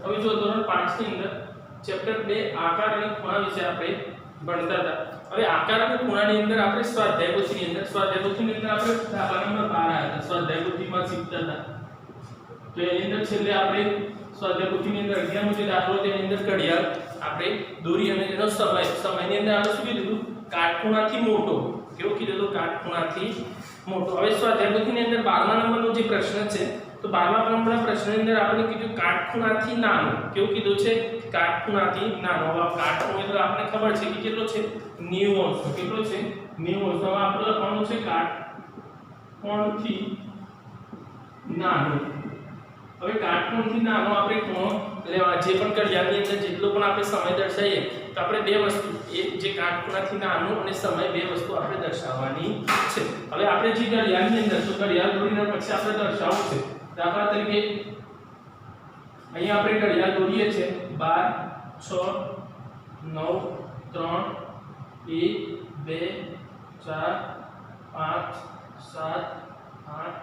હવે જો ધોરણ 5 ની અંદર ચેપ્ટર 2 આકાર અને ખૂણા વિશે આપણે ભણતા હતા. હવે આકાર અને ખૂણાની અંદર આપણે સ્વાધ્યાય પોથીની અંદર આપણે દાખલા નંબર 12 આવ્યા હતા. સ્વાધ્યાય પોથીમાં શીખતા હતા. તો એની અંદર છેલ્લે આપણે સ્વાધ્યાય પોથીની અંદર 11મો જે દાખલો તેની અંદર ઘડિયાળ આપણે દોરી અને એનો સમયની અંદર આપણે શું કીધું? કાટખૂણાથી મોટો. કેવો કીધું? કાટખૂણાથી મોટો. હવે સ્વાધ્યાય પોથીની અંદર 12મા નંબરનો જે પ્રશ્ન છે, તો 12મા નંબરના પ્રશ્નની અંદર આપણે કીધું કાટખૂણાથી નાનો. કેવું કીધું છે? કાટખૂણાથી નાનો. હવે કાટખૂણો એટલે આપણે ખબર છે કે કેટલો છે? 90 અંશ. કેટલો છે? 90 અંશ. હવે આપણે લખવાનું છે કાટકોણથી નાનો. હવે કાટકોણથી નાનો આપણે ખૂણો લેવા, જે પણ ઘડિયાળની અંદર જેટલો પણ આપણે સમય દર્શાવીએ તો આપણે બે વસ્તુ, એ જે કાટખૂણાથી નાનો અને સમય, બે વસ્તુ આપણે દર્શાવવાની છે. હવે આપણે જે ઘડિયાળની અંદર, તો ઘડિયાળ દોરીને પછી આપણે દર્શાવવું છે. દાખલા તરીકે અહીંયા આપણે ઘડિયાળ દોરીએ છે 12 6 9 3 1 2 4 5 7 8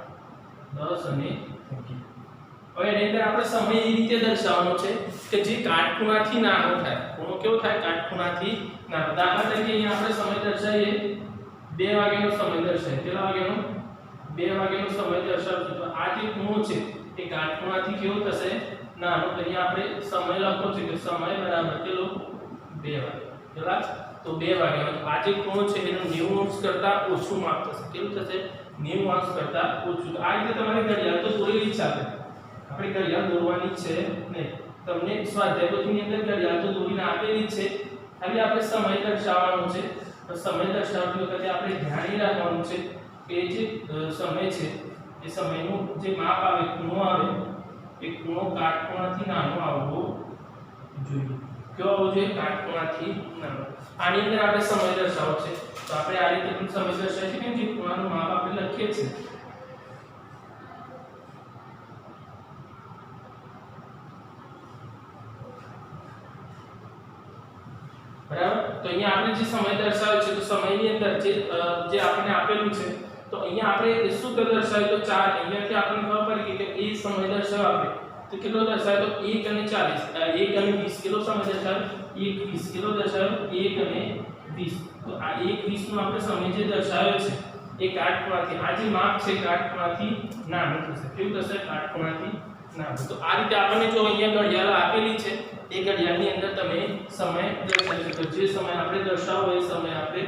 10 અને 11. હવે એની અંદર આપણે સમય એ રીતે દર્શાવવાનો છે કે જે કાટખૂણાથી નાનો થાય. ખૂણો કેવો થાય? કાટખૂણાથી નાનો. દાખલા તરીકે અહીંયા આપણે સમય દર્શાવીએ 2 વાગ્યાનો સમય દર્શાવીએ. કેટલા વાગ્યાનો? 2 વાગ્યાનો સમય દર્શાવશું. તો આ જે ખૂણો છે એ કાટખૂણાથી કેવો થશે? નાનો. તો અહીંયા આપણે સમય લખો છે કે સમય બરાબર કેટલો? 2 વાગ્યા. કેટલા? તો 2 વાગ્યાનો. આ જે ખૂણો છે એનો 90 અંશ કરતા ઓછું માપ થશે. કેવું થશે? 90 અંશ કરતા ઓછું. તો આ રીતે તમારે ઘડિયાળ તો દોરેલી છે. આપણે ઘડિયાળ દોરવાની છે નહીં. તમને સ્વાધ્યાય પોથીની અંદર ઘડિયાળ તો દોરીને આપેલી છે, ખાલી આપણે સમય દર્શાવવાનો છે. તો સમય દર્શાવતી વખતે આપણે ધ્યાન રાખવાનું છે કે જે સમય છે એ સમયનું જે માપ આવે, ખૂણો આવે, એ ખૂણો કાટખૂણાથી નાનો આવવો જોઈએ. કેવો આવવો જોઈએ? કાટખૂણાથી નાનો. આની અંદર આપણે સમય દર્શાવવો છે. તો આપણે આ રીતે પણ સમય દર્શાવીએ છીએ કે જે ખૂણાનું માપ આપણે લખીએ છીએ. બરાબર. તો અહીંયા આપણે જે સમય દર્શાવ્યો છે, તો સમયની અંદર જે આપણને આપેલું છે, તો અહીંયા આપણે શું દર્શાવ્યું? તો 4. અહીંયાથી આપણને ખબર પડી કે એ સમય દર્શાવ્યો આપણે તો કેટલો દર્શાવ્યો? તો 1 અને 40. 1 અને 20 કેટલો સમય દર્શાવ્યો? 1:20. કેટલો દર્શાવ્યો? 1 અને 20. તો આ 1:20 નો આપણે સમય જે દર્શાવ્યો છે એ કાટખૂણાથી, આ જે માપ છે કાટખૂણાથી નાનું થશે. કેવું થશે? કાટખૂણાથી નાનું. તો આ રીતે આપણને જો અહીંયા ઘડિયાળ આપેલી છે, એ ઘડિયાળની અંદર તમે સમય દર્શાવી શકો. જે સમય આપણે દર્શાવવો એ સમય આપણે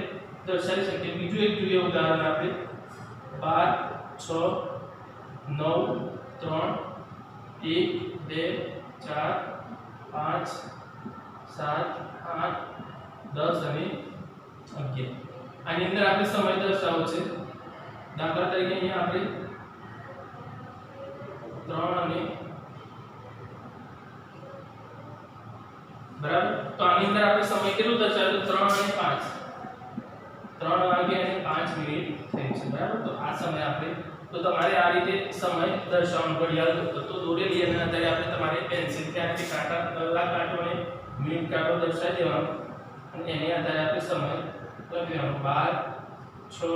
દર્શાવી શકીએ. બીજું એક જોઈએ ઉદાહરણ આપણે 12 6 9 3 1 2 4 5 7 8 10 અને 11. આની અંદર આપણે સમય દર્શાવવો છે. દાખલા તરીકે અહીંયા આપણે 3 અને બરાબર. તો આની અંદર આપણે સમય કેટલો દર્શાવ્યો? 3 અને 5. 3 વાગ્યા અને 5 મિનિટ થઈ છે. બરાબર. તો આ સમય આપણે, તો તમારે આ રીતે સમય દર્શાવવાનો. ઘડિયાળ તો દોરેલી અને અત્યારે આપણે તમારે પેન્સિલ ત્યાંથી કાંટા, કલાક કાંટો અને મિનિટ કાંટો દર્શાવી દેવાનો અને એની આધારે આપણે સમય લખી દેવાનો. 12 6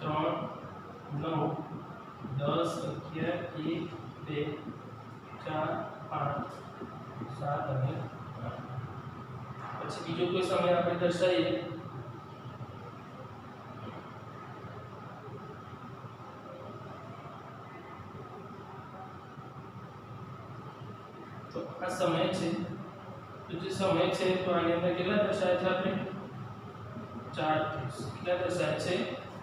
3 9 10 11 12 4 5 7 અને 8. પછી બીજો કોઈ સમય આપણે દર્શાવીએ તો આ સમય છે. તો જે સમય છે તો આની અંદર કેટલા દર્શાવે છે આપણે? 4:30. કેટલા દર્શાવે છે?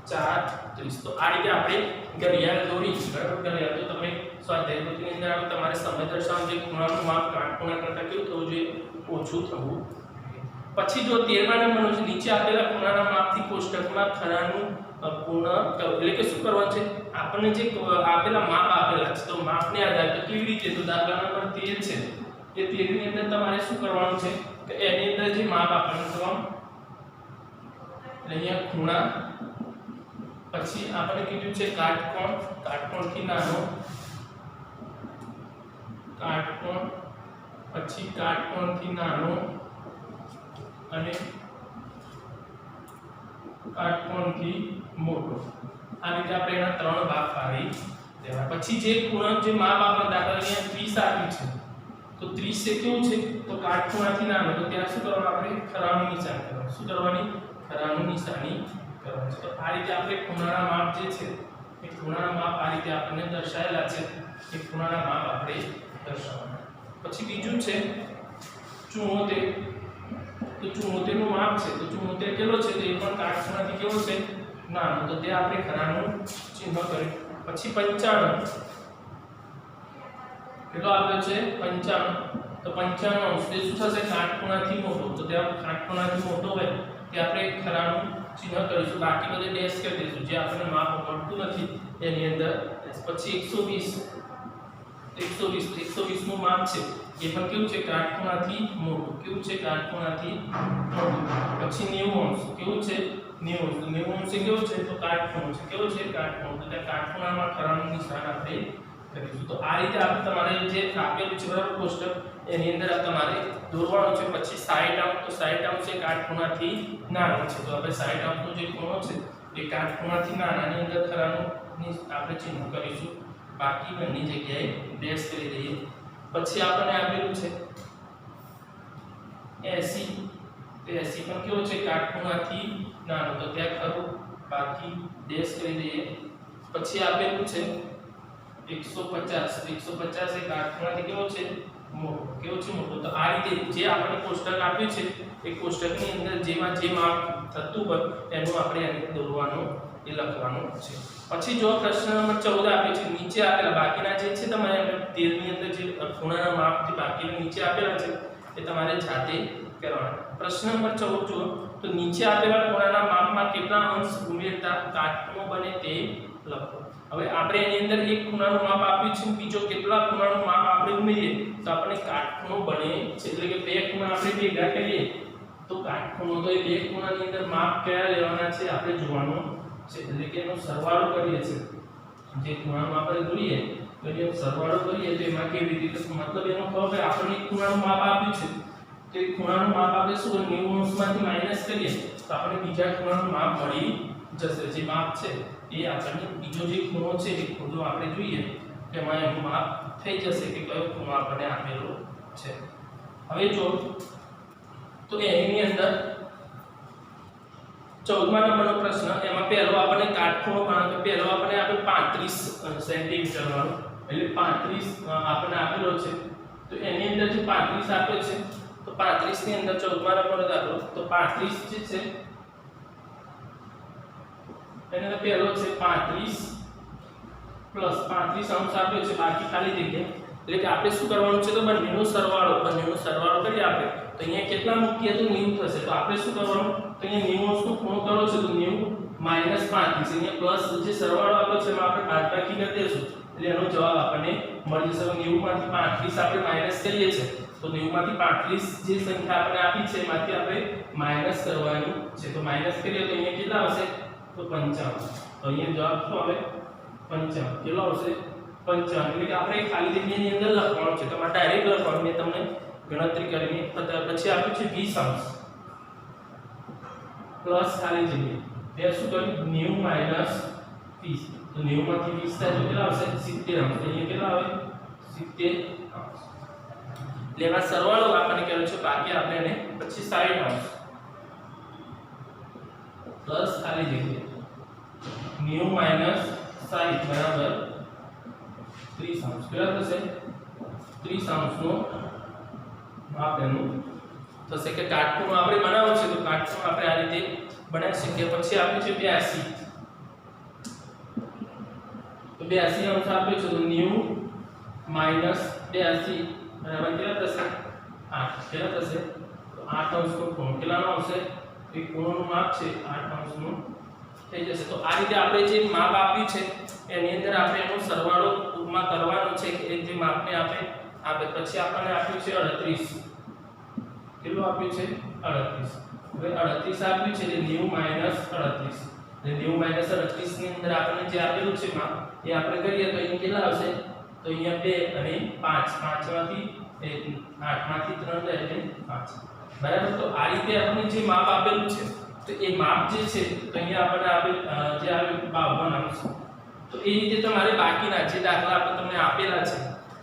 4:30. તો આ રીતે આપણે ઘડિયાળ દોરી. બરાબર. ઘડિયાળ તો તમે સ્વાધ્યાય પોથીની અંદર આવે તમારે સમય દર્શાવવાનું, જે ખૂણાનું માપ કાટખૂણા કરતાં કેવું થવું જોઈએ? ઓછું થવું. પછી જો 13મા નંબરનો છે, નીચે આપેલા ખૂણાના માપથી કોષ્ટકમાં ખરાનું પૂર્ણ કરો. એટલે કે શું કરવાનું છે? આપણને જે આપેલા માપ આપેલા છે, તો માપને આધારે તો કેવી રીતે? તો દાખલા નંબર 13 છે, એ 13 ની અંદર તમારે શું કરવાનું છે કે એની અંદર જે માપ આપવાનું છે, અહીંયા ખૂણા, પછી આપણે કીધું છે કાટકોણ, કાટકોણથી નાનો, કાટકોણ, પછી કાટકોણથી નાનો અને કાટકોણથી મોટો. આ રીતે આપણે એના 3 ભાગ પાડી દેવા. પછી જે ખૂણા, જે માપ આપણે દાખલા અહીંયા 30 આપ્યું છે, તો 30 એ કેવું છે તો કાટખૂણાથી નાનો, તો ત્યાં શું કરવાનું આપણે ખરાનું નિશાન કરવાનું. શું કરવાની? ખરાનું નિશાની કરવાનું છે. તો આ રીતે આપણે ખૂણાના માપ જે છે એ ખૂણાના માપ આ રીતે આપણને દર્શાવેલા છે. એ ખૂણાના માપ આપણે દર્શાવવાના. પછી બીજું છે 74. તો 74 નું માપ છે. તો 74 કેટલો છે? તો એ પણ કાટખૂણાથી કેવો છે? નાનો. તો તે આપણે ખરાનું ચિહ્ન કર્યું. પછી 55 કેટલો આપ્યો છે? 55. તો 55 અંશ તે શું થશે? કાટખૂણાથી મોટો. તો ત્યાં કાટખૂણાથી મોટો હોય તે આપણે ખરાનું ચિહ્ન કરીશું. બાકી બધે ડેશ કરી દઈશું જે આપણને માપ મળતું નથી એની અંદર. પછી 120 નું માપ છે. એ પણ કેવું છે? કાટખૂણાથી મોટું. કેવું છે? કાટખૂણાથી મોટું. પછી 90 અંશ કેવું છે? 90 અંશ એ કેવું છે? તો કાટખૂણો છે. કેવું છે? કાટખૂણો. તો ત્યાં કાટખૂણામાં ખરાનું નિશાન આપણે કરીશું. તો આ રીતે આપણે તમારે જે આપેલું છે બરાબર કોષ્ટક એની અંદર તમારે દોરવાનું છે. પછી 60 અંશ. તો 60 અંશ એ કાટખૂણાથી નાનો છે. તો આપણે 60 અંશનો જે ખૂણો છે એ કાટખૂણાથી નાનાની અંદર ખરાનું આપણે ચિહ્ન કરીશું. બાકી બંને જગ્યાએ ડેશ કરી દઈએ. પછી આપણને આપેલું છે 80. તો 80 પણ કેવો છે? કાટખૂણાથી નાનો. તો ત્યાં ખરું બાકી ડેશ કરી દઈએ. પછી આપેલું છે 150. 150 એ કાટખૂણાથી કેવો છે? મોટો. કેવો છે? મોટો. તો આ રીતે જે આપણે કોષ્ટક આપ્યું છે એ કોષ્ટકની અંદર જેમાં જે માપ થતું હોય એનું આપણે અહીં દોરવાનું એ લખવાનું છે. પછી જો પ્રશ્ન નંબર 14 આપ્યો છે નીચે આપેલા બાકીના જે છે તમારે 13 ની અંદર જે ખૂણાના માપ જે બાકીના નીચે આપેલા છે એ તમારે જાતે કરવાના. પ્રશ્ન નંબર 14 જુઓ તો નીચે આપેલા ખૂણાના માપમાં કેટલા અંશ ઉમેરતા કાટખૂણો બને તે લખો. હવે આપણે એની અંદર એક ખૂણાનું માપ આપ્યું છે, બીજો કેટલા ખૂણાનું માપ આપણે ઉમેરીએ તો આપણને કાટખૂણો બને છે. એટલે કે બે ખૂણા આપણે ભેગા કરીએ તો કાટખૂણો. તો એ બે ખૂણાની અંદર માપ કયા લેવાના છે આપણે જોવાનું છે. એટલે કે એનો સરવાળો કરીએ છીએ. જે ખૂણાનું આપણે જોઈએ તો એનો સરવાળો કરીએ તો એમાં કેવી રીતે? મતલબ એનો ખબર આપણને એક ખૂણાનું માપ આપ્યું છે તો એ ખૂણાનું માપ આપણે શું 90 અંશમાંથી માઈનસ કરીએ તો આપણને બીજા ખૂણાનું માપ મળી જશે. જે માપ છે એ આપણને બીજો જે ખૂણો છે એ ખૂણો આપણે જોઈએ તેમાં એનું માપ થઈ જશે કે કયો ખૂણો આપણને આપેલો છે. હવે જો તો એની અંદર 14મા નંબરનો પ્રશ્ન એમાં પહેલો આપણને કાટખૂણો ગણો. તો પહેલો આપણને આપેલ 35 સેન્ટીમીટર વાળો એટલે 35 આપણને આપેલો છે. તો એની અંદર જે 35 આપેલ છે તો 35 ની અંદર 14મા નંબરનો દાખલો. તો 35 જે છે એની અંદર પહેલો છે 35 પ્લસ 35 અંશ આપ્યો છે બાકી ખાલી જગ્યા. એટલે કે આપણે શું કરવાનું છે તો બંનેનો સરવાળો કરીએ આપણે. તો અહીંયા કેટલા મૂકીએ તો 90 થશે. તો આપણે શું કરવાનું તો અહીંયા 90 અંશનો ખૂણો કરો છે તો 90 માઈનસ 35. અહીંયા પ્લસ જે સરવાળો આપ્યો છે એમાં આપણે બાદબાકી કરી દઈશું એટલે એનો જવાબ આપણને મળી જશે. 90 માંથી 35 આપણે માઈનસ કરીએ છીએ તો 90 માંથી 35 જે સંખ્યા આપણે આપી છે એમાંથી આપણે માઈનસ કરવાનું છે. તો માઈનસ કરીએ તો અહીંયા કેટલા આવશે તો 55. તો અહીંયા જવાબ શું આવે 55. કેટલો આવશે 55. એટલે કે આપણે ખાલી જગ્યાની અંદર લખવાનું છે. તમારે ડાયરેક્ટ લખવાનું. મેં તમને ગણતરી કરીને પછી આપ્યું છે 20 અંશ પ્લસ ખાલી જગ્યા. તે શું કર્યું 90 માઈનસ 30. તો 90 માંથી 20 થાય તો કેટલા આવશે 70 અંશ. અહીંયા કેટલા આવે 70 અંશ. એટલે એમાં સરવાળો આપણને કર્યો છે બાકી આપણે એને પછી 60 અંશ પ્લસ ખાલી જગ્યા 90 માઈનસ 60 બરાબર 30 અંશ. કેટલા થશે 30 અંશનો માપ એનું થશે. કે કાટખૂણો આપણે બનાવવો છે તો કાટખૂણો આપણે આ રીતે બનાવી શકીએ. પછી આપ્યું છે 82. તો 82 અંશ આપ્યો છે તો 90 માઈનસ 82 બરાબર કેટલા થશે 8. કેટલા થશે તો 8 અંશનો ખૂણો કેટલાનો આવશે એ ખૂણોનું માપ છે 8 અંશનું થઈ જશે. તો આ રીતે આપણે જે માપ આપ્યું છે એની અંદર આપણે એનો સરવાળો ટૂંકમાં કરવાનો છે કે જે માપને આપે પછી આપણને આપ્યું છે 38. કેટલું આપ્યું છે 38. હવે 38 આપ્યું છે એટલે 90 માઈનસ 38. એટલે 90 માઈનસ 38 ની અંદર આપણને જે આપેલું છે માપ એ આપણે કરીએ તો અહીંયા કેટલા આવશે તો અહીંયા 2 અને 5 5 માંથી 8 માંથી 3 એટલે 5 બરાબર. તો આ રીતે આપણને જે માપ આપેલું છે તો એ માપ જે છે તો અહીંયા આપણને આપેલ જે આવે 52 અંશ. તો એ રીતે તમારે બાકીના જે દાખલા આપણે તમને આપેલા છે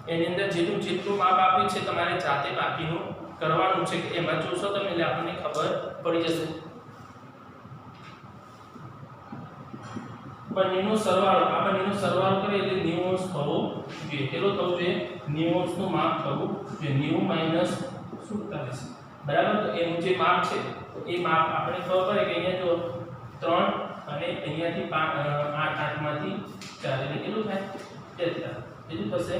એની અંદર જેટલું માપ આપ્યું છે તમારે જાતે બાકીનું કરવાનું છે કે એમાં જોશો તમે એટલે આપણને ખબર પડી જશે. બંનેનો સરવાળો, આ બંનેનો સરવાળો કરીએ એટલે 90 અંશ થવો જોઈએ. કેટલો થવો જોઈએ? 90 અંશનું માપ થવું જોઈએ. 90 - 47 બરાબર. તો એનું જે માપ છે તો એ માપ આપણે ખબર પડે કે અહીંયા જો 3 અને અહીંયાથી 8 માંથી 4 એટલે કેટલું થાય? 43. કેટલું થશે?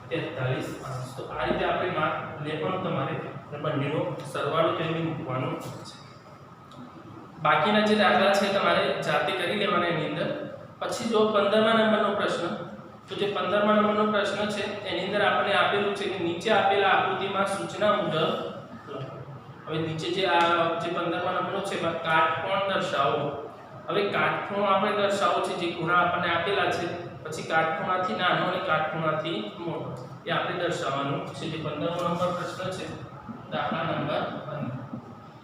43 અંશ. તો આ રીતે આપણે માપ લેવાનું તમારે બંનેનો સરવાળો કરીને મૂકવાનો છે. બાકીના જે દાખલા છે તમારે જાતે કરી લેવાના એની અંદર. પછી જો 15મા નંબરનો પ્રશ્ન, તો જે 15મા નંબરનો પ્રશ્ન છે એની અંદર આપણે આપેલું છે કે નીચે આપેલા આકૃતિમાં સૂચના મુજબ લખો. હવે નીચે જે 15મા નંબરનો છે એમાં કાટકોણ દર્શાવો. હવે કાટખૂણો આપણે દર્શાવો છે, જે ખૂણા આપણને આપેલા છે, પછી કાટખૂણાથી નાનો અને કાટખૂણાથી મોટો એ આપણે દર્શાવવાનું છે. જે 15મો નંબર પ્રશ્ન છે દાખલા નંબર 15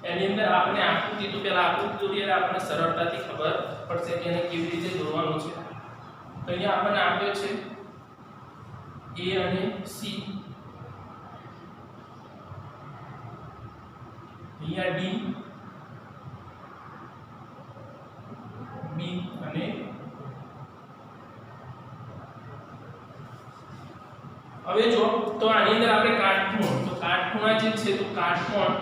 એની અંદર આપણે આકૃતિ, તો પહેલા આકૃતિ દોરીએ એટલે આપણને સરળતાથી ખબર પડશે કે એને કેવી રીતે દોરવાનું છે. તો અહીંયા આપણને આપ્યો છે A અને C, અહીંયા D, B અને હવે જો તો આની અંદર આપણે કાટખૂણો, તો કાટખૂણા જે છે તો કાટકોણ,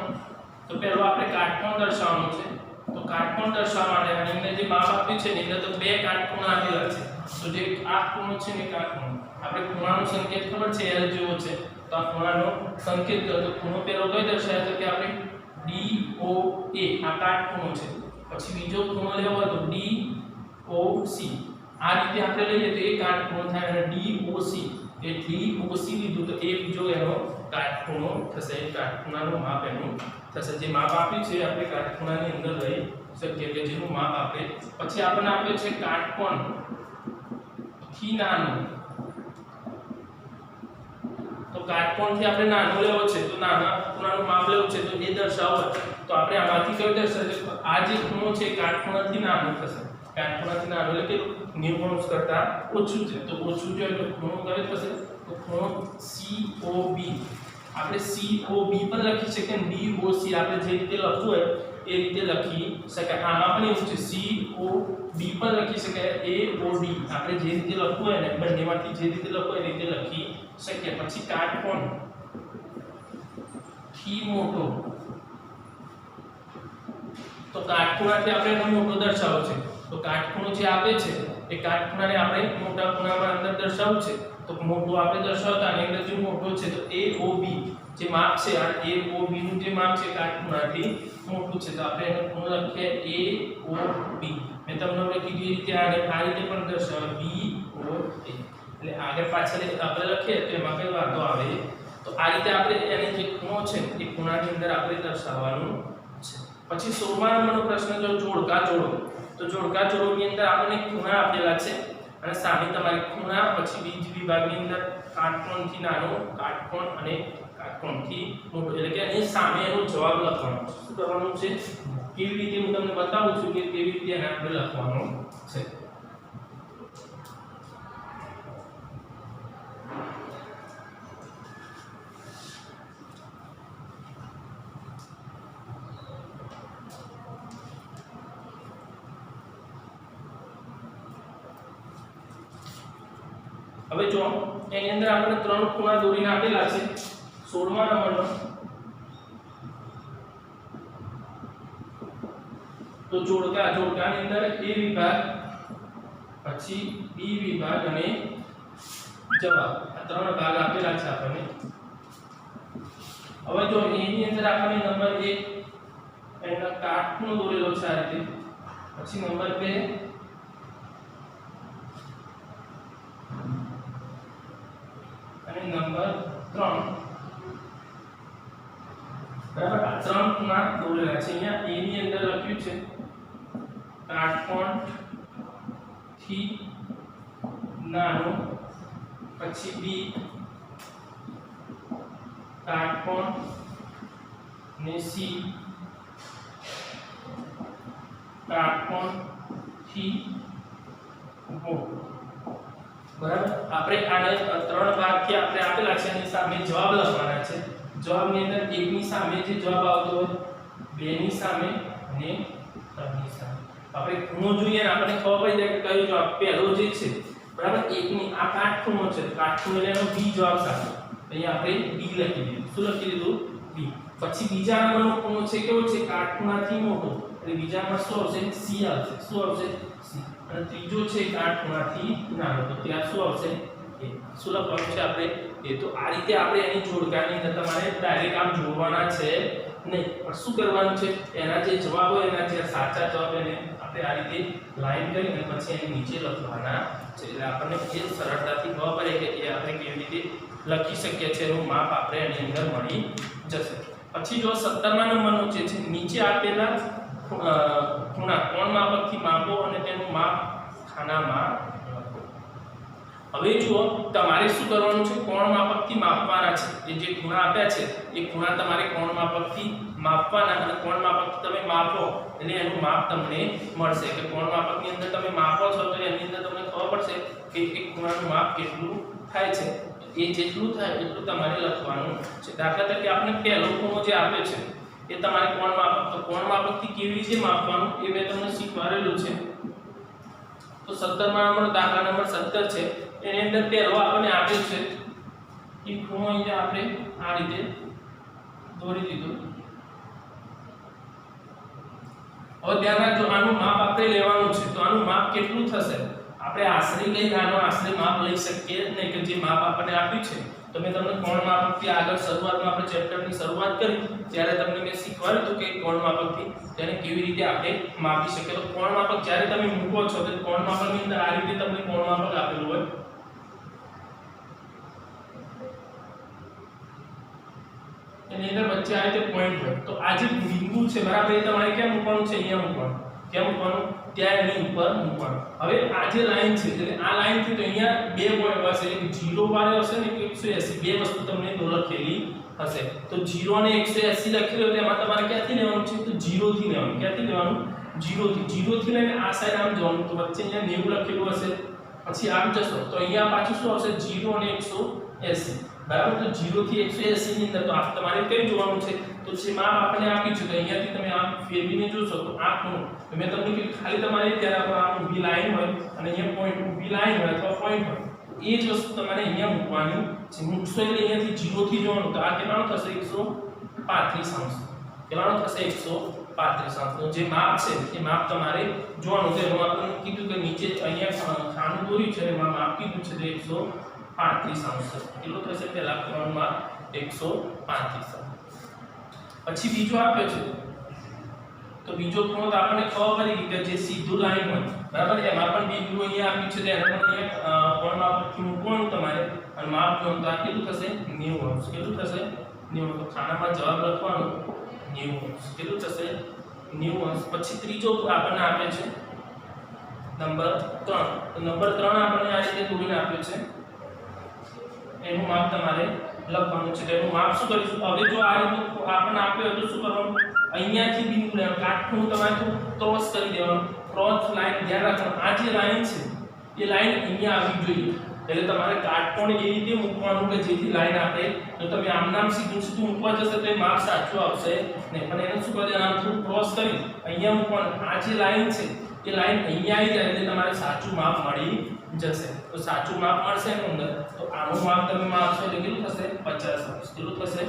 તો પહેલો આપણે કાટકોણ દર્શાવવાનું છે. તો કાટકોણ દર્શાવવા માટે આની અંદર જે માપ આપ્યું છે એની અંદર તો બે કાટખૂણા આપેલા છે. તો જે આ ખૂણો છે ને કાટખૂણો, આપણે ખૂણાનો સંકેત ખબર છે L જેવો છે, તો આ ખૂણાનો સંકેત કરો. તો ખૂણો પહેલો કઈ દર્શાવે તો કે આપણે DOA, આ કાટખૂણો છે. પછી બીજો ખૂણો લેવો હોય તો DOC, આ રીતે આપણે લઈએ તો એ કાટખૂણો થાય. અને DOC એ DOC લીધું તો એ બીજો એનો કાટખૂણો થશે. એ કાટખૂણાનું માપ એનું થશે. જે માપ આપ્યું છે આપણે કાટખૂણાની અંદર લઈ શકીએ કે જેનું માપ આપે. પછી આપણને આપ્યું છે કાટકોણ થી નાનો, તો કાટકોણથી આપણે નાનો લેવો છે, તો નાના ખૂણાનું માપ લેવું છે, તો એ દર્શાવો તો આપણે આમાંથી કયો દર્શાવશે? આ જે ખૂણો છે કાટખૂણાથી નાનો થશે. કાટખૂણાથી નાનો એટલે કે 90 અંશ કરતા ઓછું છે. તો ઓછું જોઈએ તો ખૂણો કયો થશે? તો ખૂણો COB, આપણે COB પણ લખી શકીએ અને DOC આપણે જે રીતે લખવું હોય એ રીતે લખી શકાય. આમાં પણ એવું છે COB પણ લખી શકાય, AOD આપણે જે રીતે લખવું હોય ને બંનેમાંથી જે રીતે લખવું હોય એ રીતે લખી શકીએ. પછી કાટકોણ થી મોટો, તો કાટખૂણાથી આપણે એનો મોટો દર્શાવો છે. તો કાટખૂણો જે આપે છે એ કાટખૂણાને આપણે મોટા ખૂણામાં અંદર દર્શાવવું છે. તો મોટો આપણે દર્શાવતા આની અંદર જે મોટો છે તો AOB જે માપ છે, આ AOB નું જે માપ છે કાટખૂણાથી મોટું છે. તો આપણે એનો ખૂણો લખીએ AOB. મેં તમને હવે કીધું એ રીતે આને આ રીતે પણ દર્શાવે BOA. એટલે આગળ પાછળ આપણે લખીએ તો એમાં કઈ વાંધો આવે. તો આ રીતે આપણે એની જે ખૂણો છે એ ખૂણાની અંદર આપણે દર્શાવવાનું છે. પછી 16મા નંબરનો પ્રશ્ન જો જોડકા જોડો, તો જોડકા જોડોની અંદર આપણને ખૂણા આપેલા છે અને સામે તમારે ખૂણા, પછી બીજ વિભાગની અંદર કાટકોણથી નાનો, કાટકોણ અને કાટકોણથી મોટો, એટલે કે અહીં સામે એનો જવાબ લખવાનો છે. શું કરવાનું છે? કેવી રીતે હું તમને બતાવું છું કે કેવી રીતે એને આપણે લખવાનું છે. હવે જો એની અંદર આપણે ત્રણ ખૂણા દોરીને આપેલા છે 16મા નંબરનો. તો જોડકાની અંદર A વિભાગ, પછી B વિભાગ અને જવાબ, આ ત્રણ ભાગ આપેલા છે આપણને. હવે જો A ની અંદર આપણને નંબર 1 એનો કાટખૂણો દોરેલો છે આ રીતે, પછી નંબર 2 નંબર 3, બરાબર. આ ત્રણ ખૂણા દોરેલા છે. અહીંયા A ની અંદર લખ્યું છે કાટકોણ થી નાનો, પછી B કાટકોણ ને C કાટકોણ થી મોટો. બરાબર આપણે આને ત્રણ ભાગથી આપણે આપેલા છે એની સામે જવાબ લખવાના છે જવાબની અંદર 1 ની સામે જે જવાબ આવતો હોય 2 ની સામે અને 3 ની સામે આપણે ખૂણો જોઈએ ને આપણે ખબર પડી જાય કે કયો જવાબ પહેલો જે છે બરાબર 1 ની આ કાટખૂણો છે કાટખૂણો એટલે એનો b જવાબ સાચો અહીંયા આપણે b લખી દીધું શું લખી દીધું b પછી બીજા નંબરનો ખૂણો છે કેવો છે કાટખૂણાથી મોટો એટલે બીજામાં શું આવશે c આવશે શું આવશે c અને ત્રીજો છે કાટખૂણાથી નાનો તો ત્યાં શું આવશે a શું લખવાનું છે આપણે એ તો આ રીતે આપણે એની જોડકાની અંદર તમારે ડાયરેક્ટ આમ જોડવાના છે નહીં પણ શું કરવાનું છે એના જે જવાબ હોય એના જે સાચા જવાબ એને આપણે આ રીતે લાઈન કરીને પછી એની નીચે લખવાના છે એટલે આપણને એ સરળતાથી ખબર પડે કે એ આપણે કેવી રીતે લખી શકીએ છીએ એનું માપ આપણે એની અંદર મળી જશે પછી જો 17મા નંબરનો જે છે નીચે આપેલા ખૂણા કોણ માપકથી માપો અને તેનું માપ ખાનામાં લખો હવે જુઓ તમારે શું કરવાનું છે કોણ માપકથી માપવાના છે એ જે ખૂણા આપ્યા છે એ ખૂણા તમારે કોણ માપકથી માપવાના અને કોણ માપકથી તમે માપો એટલે એનું માપ તમને મળશે કે કોણ માપકની અંદર તમે માપો છો તો એની અંદર તમને ખબર પડશે કે એક ખૂણાનું માપ કેટલું થાય છે એ જેટલું થાય એટલું તમારે લખવાનું છે દાખલા તરીકે આપણે પહેલો ખૂણો જે આપ્યો છે એ તમારે કોણ માપક તો કોણ માપકથી કેવી રીતે માપવાનું એ મેં તમને શીખવાડેલું છે તો 17મા નંબરનો દાખલા નંબર 17 છે એની અંદર પહેલો આપણને આપેલ છે એ ખૂણો અહીંયા આપણે આ રીતે દોરી દીધો હવે ધ્યાન રાખજો આનું માપ આપણે લેવાનું છે તો આનું માપ કેટલું થશે આપણે આશરે લઈ આનો આશરે માપ લઈ શકીએ નહીં કે જે માપ આપણને આપ્યું છે તો મેં તમને કોણ માપકથી આગળ શરૂઆતમાં આપણે ચેપ્ટરની શરૂઆત કરી ત્યારે તમને મેં શીખવાડ્યું હતું કે કોણ માપકથી તેને કેવી રીતે આપણે માપી શકીએ તો કોણ માપક જ્યારે તમે મૂકો છો તો કોણ માપકની અંદર આ રીતે તમને કોણ માપક આપેલું હોય એની અંદર વચ્ચે આ રીતે પોઈન્ટ હોય તો આ જે બિંદુ છે બરાબર એ તમારે ક્યાં મૂકવાનું છે અહીંયા મૂકવાનું ક્યાં મૂકવાનું ત્યાં એની ઉપર મૂકવાનું હવે આ જે લાઈન છે એટલે આ લાઈન થી તો અહીંયા બે પોઈન્ટ હશે એક 0 વાળો હશે ને એક 180 બે વસ્તુ તમને દો લખેલી હશે તો 0 અને 180 લખેલું તો એમાં તમારે ક્યાંથી લેવાનું છે તો 0 થી લેવાનું ક્યાંથી લેવાનું 0 થી લઈને આ સાઈડ આમ જવાનું તો વચ્ચે અહીંયા 90 લખેલું હશે પછી આમ જશો તો અહીંયા પાછું શું આવશે 0 અને 180 બરાબર તો 0 થી 180 ની અંદર તો આ તમારે કઈ જોવાનું છે તો જે માપ આપણે આપ્યું છે તો અહીંયાથી તમે આમ ફેરવીને જોશો તો આ ખૂણો તો મેં તમને કીધું ખાલી તમારે ત્યારે આ ઊભી લાઈન હોય અને અહીંયા પોઈન્ટ ઊભી લાઈન હોય અથવા પોઈન્ટ હોય એ જ વસ્તુ તમારે અહીંયા મૂકવાની છે મૂકશો એટલે અહીંયાથી 0 થી જોવાનું તો આ કેટલાનું થશે 135 અંશ કેટલાનું થશે 135 અંશ જે માપ છે એ માપ તમારે જોવાનું છે એનું આપણે કીધું કે નીચે અહીંયા ખાનું દોર્યું છે એમાં માપ કીધું છે તો 135 અંશ કેટલું થશે પહેલા ખૂણાનું માપ 135 પછી બીજો આપ્યો છે તો બીજો ખૂણો તો આપણને ખબર પડી ગઈ કે જે સીધું લાઈન હોય બરાબર એમાં પણ બિંદુ અહીંયા આપ્યું છે તો એને પણ અહીંયા કોણ માપથી મૂકવાનું તમારે અને માપ જો તો આ કેટલું થશે 90 અંશ કેટલું થશે 90 તો ખાનામાં જવાબ લખવાનો 90 અંશ કેટલું થશે 90 અંશ પછી ત્રીજો આપણને આપે છે નંબર 3 તો નંબર 3 આપણને આ રીતે દોરીને આપ્યો છે એનું માપ તમારે લખવાનું છે એનું માપ શું કરીશું હવે જો આ રીતે આપણને આપ્યો તો શું કરવાનું અહીંયાથી બિંદુ લેવાનું કાટખૂણું તમારે ક્રોસ કરી દેવાનું ક્રોસ લાઈન ધ્યાન રાખવાનું આ જે લાઈન છે એ લાઈન અહીંયા આવી જોઈએ એટલે તમારે કાટકોણ એ રીતે મૂકવાનું કે જેથી લાઈન આપે તો તમે આમ નામ સીધું મૂકવા જશે તો એ માપ સાચું આવશે નહીં પણ એને શું કરી દેવાનું થોડું ક્રોસ કરી અહીંયા મૂકવાનું આ જે લાઈન છે એ લાઈન અહીંયા આવી જાય એટલે તમારે સાચું માપ મળી જશે તો સાચું માપ મળશે એની અંદર તો આનું માપ તમે માપશો એટલે કેટલું થશે 50 અંશ કેટલું થશે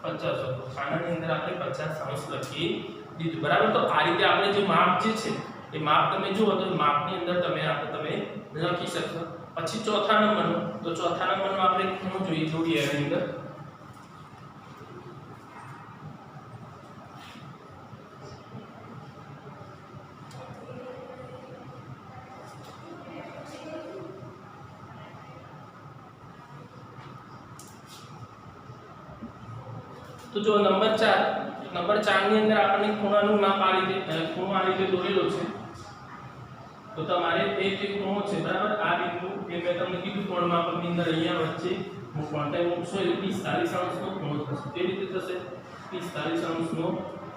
50 અંશ તો ખાનાની અંદર આપણે 50 અંશ લખી દીધું બરાબર તો આ રીતે આપણે જે માપ જે છે એ માપ તમે જુઓ તો માપની અંદર તમે લખી શકશો પછી ચોથા નંબરનો તો ચોથા નંબરનો આપણે ખૂણો જોડીએ એની અંદર તો જો નંબર 4 ની અંદર આપણને ખૂણાનું માપ આ રીતે ખૂણો આ રીતે દોરેલો છે તો તમારે એ જે ખૂણો છે બરાબર આ બિંદુ એ મેં તમને કીધું કોણ માપકની અંદર અહીંયા વચ્ચે મૂકવાનો મૂકશો એટલે 45 અંશનો ખૂણો થશે તે રીતે થશે 45 અંશનો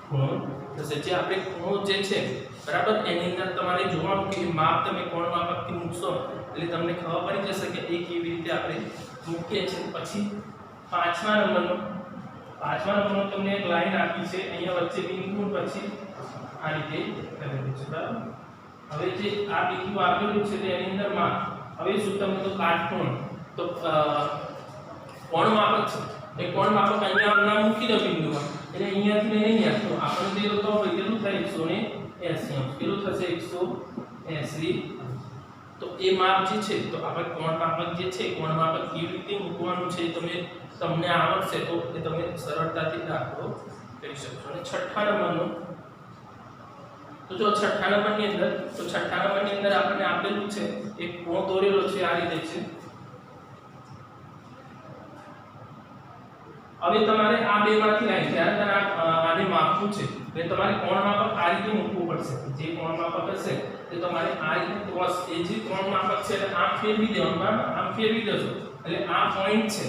ખૂણો થશે। જે આપણે ખૂણો જે છે બરાબર એની અંદર તમારે જોવાનું કે માપ તમે કોણ માપકથી મૂકશો એટલે તમને ખબર પડી જશે કે એ કેવી રીતે આપણે મૂકીએ છીએ। પછી પાંચમા નંબરનો તમને એક લાઈન આપી છે, અહીંયા વચ્ચે બિંદુ પછી આ રીતે કરેલું છે બરાબર। હવે જે આ બિંદુ આપેલું છે તેની અંદર માપ, હવે શું તમે તો કાટકોણ તો કોણ માપક છે એ કોણ માપક અહીંયા નામ મૂકી દો બિંદુમાં એટલે અહીંયાથી લઈને અહીંયા તો આપણે જે તો કેટલું થાય 180 કેટલું થશે 180। તો એ માપ જે છે તો આપણે કોણ માપક જે છે કોણ માપક કેવી રીતે મૂકવાનું છે તમને આવડશે તો એ તમે સરળતાથી દાખલો કરી શકશો। અને છઠ્ઠા નંબરનો તો જો છઠ્ઠા નંબરની અંદર આપણને આપેલું છે એક કોણ દોરેલો છે આ રીતે છે। હવે તમારે આ બેમાંથી લાઈન જ્યારે આને માપવું છે એટલે તમારે કોણ માપક આ રીતે મૂકવું પડશે। જે કોણ માપક હશે તે તમારે આ રીતે ક્રોસ એ જે કોણ માપક છે એટલે આમ ફેરવી દેવાનું બરાબર। આમ ફેરવી દેશો એટલે આ પોઈન્ટ છે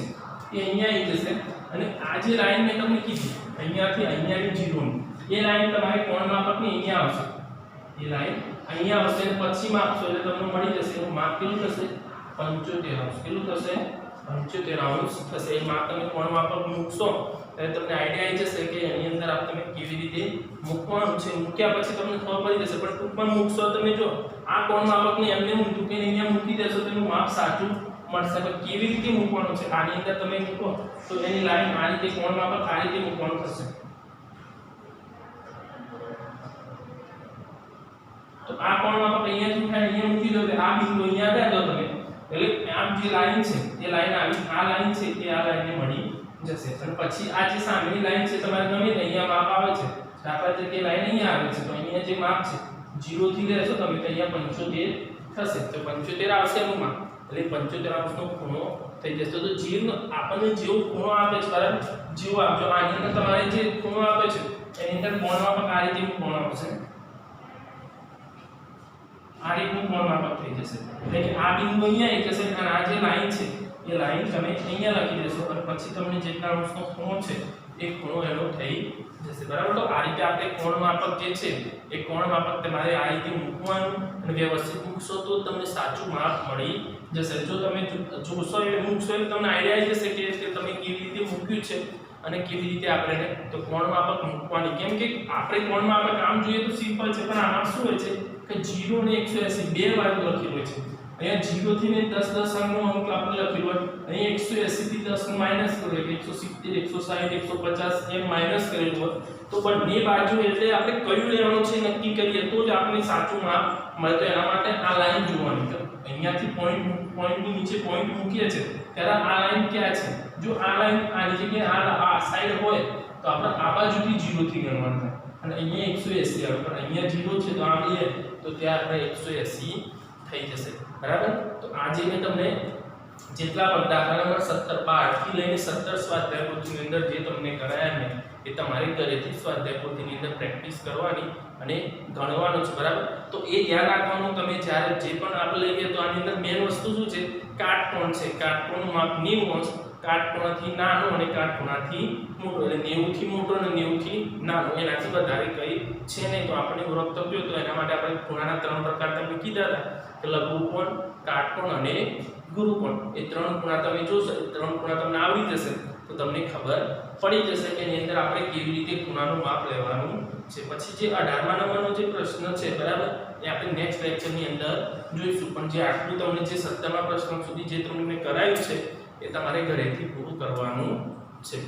એ અહીંયા આવી જશે અને આ જે લાઈન મેં તમને કીધી અહીંયાથી અહીંયાની 0 ની એ લાઈન તમારે કોણ માપકની અહીંયા આવશે। એ લાઈન અહીંયા આવશે અને પછી માપશો એટલે તમને મળી જશે એનું માપ કેટલું થશે 75 અંશ। કેટલું થશે 75 અંશ થશે। એ માપ તમે કોણ માપક મૂકશો એટલે તમને આઈડિયા આવી જશે કે એની અંદર આપ તમે કેવી રીતે મૂકવાનું છે। મૂક્યા પછી તમને ખબર પડી જશે, પણ ટૂંકમાં મૂકશો તમે જો આ કોણ માપકને એમને મૂકી કે અહીંયા મૂકી દેશો તો એનું માપ સાચું મળશે। તો કેવી રીતે મૂકવાનું છે આની અંદર તમે મૂકો તો એની લાઈન આ રીતે કોણ માપક આ રીતે મૂકવાનું થશે। તો આ કોણ માપક અહીંયાથી થાય અહીંયા મૂકી દો એટલે આ બિંદુ અહીંયા આવ્યા તો તમે એટલે આમ જે લાઈન છે એ લાઈન આવી આ લાઈન છે એ આ લાઈનને મળી જશે। અને પછી આ જે સામેની લાઈન છે તમારે ગમે તે અહીંયા માપ આવે છે દાખલા તરીકે લાઈન અહીંયા આવે છે તો અહીંયા જે માપ છે 0 થી લેશો તમે તો અહીંયા 75 થશે। તો 75 આવશે એનું માપ એટલે 75 અંશનો ખૂણો થઈ જશે। તો આપણને જેવો ખૂણો આપે છે બરાબર જેવો આપજો આની અંદર તમારે જે ખૂણો આપે છે એની અંદર કોણ માપક આ રીતે ખૂણો આવશે, આ રીતનું કોણ માપક થઈ જશે। એટલે કે આ બિંદુ અહીંયા આવી જશે અને આ જે લાઈન છે એ લાઈન તમે અહીંયા લખી દેશો અને પછી તમને જેટલા અંશનો ખૂણો છે એ ખૂણો એનો થઈ જશે બરાબર। તો આ રીતે આપણે કોણ માપક જે છે એ કોણ માપક તમારે આ રીતે મૂકવાનું અને વ્યવસ્થિત મૂકશો તો તમને સાચું માપ મળી જશે। જો તમે જોશો એટલે મૂકશો એટલે તમને આઈડિયા આવી જશે કે તમે કેવી રીતે મૂક્યું છે અને કેવી રીતે આપણે તો કોણ માપક મૂકવાની। કેમ કે આપણે કોણ માપક આમ જોઈએ તો સિમ્પલ છે, પણ આમાં શું હોય છે કે 0 અને 180 બે બાજુ લખેલું હોય છે। અહીંયા 0 થી ને 10 અંકનો અંક આપણે લખેલું હોય, અહીં 180 થી 10 નું માઈનસ કરેલું હોય, 170 160 150 એમ માઈનસ કરેલું હોય તો બંને બાજુ એટલે આપણે કયું લેવાનું છે નક્કી કરીએ તો જ આપણે સાચું માપ મળે। તો એના માટે આ લાઈન જોવાની છે। અહીંયાથી પોઈન્ટની નીચે પોઈન્ટ મૂકીએ છે ત્યારે આ લાઈન ક્યાં છે, જો આ લાઈન આની જગ્યાએ આ સાઈડ હોય તો આપણે આ બાજુથી 0 થી ગણવાનું થાય અને અહીંયા 180 આવે, પણ અહીંયા 0 છે તો આમ લઈએ તો ત્યાં આપણે 180 થઈ જશે બરાબર। તો આજે મેં તમને જેટલા પણ દાખલા નંબર 17 12 થી લઈને 17 સ્વાધ્યાય પોથીની અંદર જે તમને કરાયા ને એ તમારે ઘરેથી સ્વાધ્યાય પોથીની અંદર પ્રેક્ટિસ કરવાની અને ગણવાનું છે બરાબર। તો એ ધ્યાન રાખવાનું તમે જ્યારે જે પણ આપણે લઈએ તો આની અંદર મેઈન વસ્તુ શું છે કાટકોણ છે। કાટકોણનું માપ 90 અંશ, કાટકોણથી નાનો અને કાટકોણથી મોટો એટલે 90 થી મોટો અને 90 થી નાનો એનાથી વધારે કઈ છે નહીં। તો આપણે ઓળખતો ગયો તો એના માટે આપણે ખૂણાના 3 પ્રકાર તમને કીધા હતા કે લઘુકોણ, કાટકોણ અને ગુરુકોણ। એ 3 ખૂણા તમે જોશો 3 ખૂણા તમને આવડી જશે તો તમને ખબર પડી જશે કે એની અંદર આપણે કેવી રીતે ખૂણાનું માપ લેવાનું છે। પછી જે 18મા નંબરનો જે પ્રશ્ન છે બરાબર એ આપણે નેક્સ્ટ લેક્ચરની અંદર જોઈશું, પણ જે આટલું તમને જે 17મા પ્રશ્ન સુધી જે તમને કરાયું છે એ તમારે ઘરેથી પૂરું કરવાનું છે।